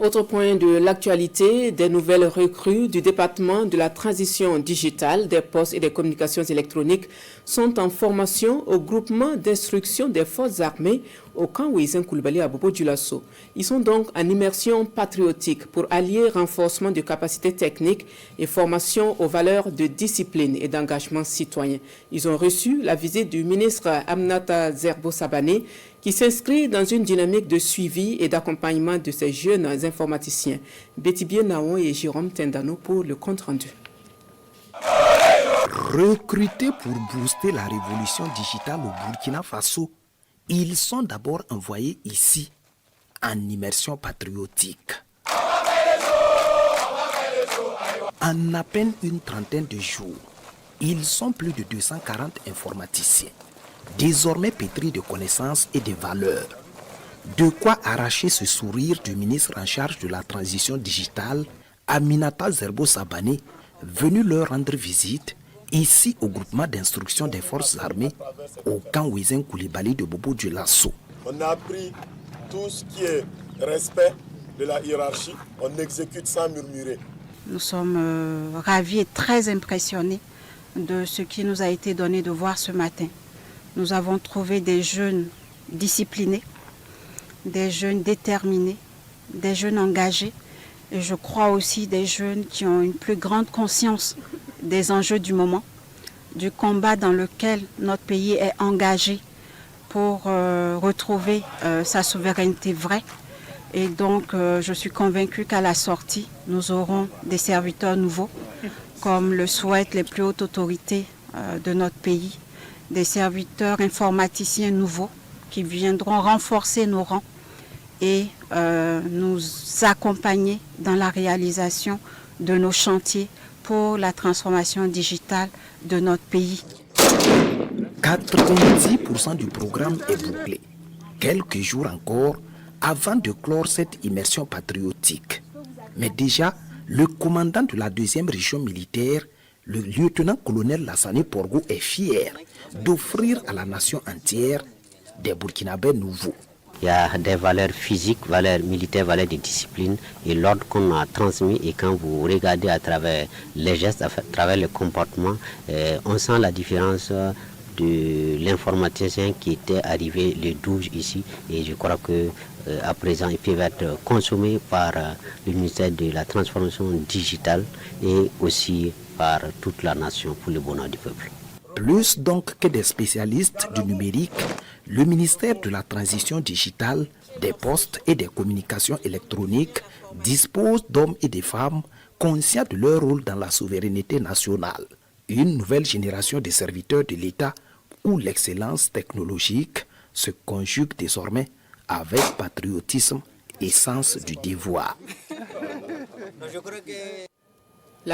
Autre point de l'actualité, des nouvelles recrues du département de la transition digitale, des postes et des communications électroniques sont en formation au groupement d'instruction des forces armées au camp Ouizen Koulibaly à Bobo-Dioulasso. Ils sont donc en immersion patriotique pour allier renforcement de capacités techniques et formation aux valeurs de discipline et d'engagement citoyen. Ils ont reçu la visite du ministre Aminata Zerbo Sabané qui s'inscrit dans une dynamique de suivi et d'accompagnement de ces jeunes informaticiens. Betty Naon et Jérôme Tendano pour le compte-rendu. Recrutés pour booster la révolution digitale au Burkina Faso, ils sont d'abord envoyés ici, en immersion patriotique. En à peine une trentaine de jours, ils sont plus de 240 informaticiens, désormais pétris de connaissances et de valeurs. De quoi arracher ce sourire du ministre en charge de la transition digitale, Aminata Zerbo Sabané, venu leur rendre visite ici au groupement d'instruction des forces armées au camp Ouizen Koulibaly de Bobo-Dioulasso. On a appris tout ce qui est respect de la hiérarchie, on exécute sans murmurer. Nous sommes ravis et très impressionnés de ce qui nous a été donné de voir ce matin. Nous avons trouvé des jeunes disciplinés, des jeunes déterminés, des jeunes engagés et je crois aussi des jeunes qui ont une plus grande conscience des enjeux du moment, du combat dans lequel notre pays est engagé pour retrouver sa souveraineté vraie. Et donc, je suis convaincue qu'à la sortie, nous aurons des serviteurs nouveaux, comme le souhaitent les plus hautes autorités de notre pays, des serviteurs informaticiens nouveaux qui viendront renforcer nos rangs et nous accompagner dans la réalisation de nos chantiers pour la transformation digitale de notre pays. 90% du programme est bouclé. Quelques jours encore avant de clore cette immersion patriotique. Mais déjà, le commandant de la 2e région militaire, le lieutenant-colonel Lassane Porgo, est fier d'offrir à la nation entière des Burkinabés nouveaux. Il y a des valeurs physiques, valeurs militaires, valeurs de discipline et l'ordre qu'on a transmis. Et quand vous regardez à travers les gestes, à travers le comportement, on sent la différence de l'informaticien qui était arrivé le 12 ici. Et je crois que à présent, ils peuvent être consommés par le ministère de la Transformation digitale et aussi par toute la nation pour le bonheur du peuple. Plus donc que des spécialistes du numérique, le ministère de la Transition digitale, des postes et des communications électroniques dispose d'hommes et de femmes conscients de leur rôle dans la souveraineté nationale. Une nouvelle génération de serviteurs de l'État où l'excellence technologique se conjugue désormais avec patriotisme et sens du devoir.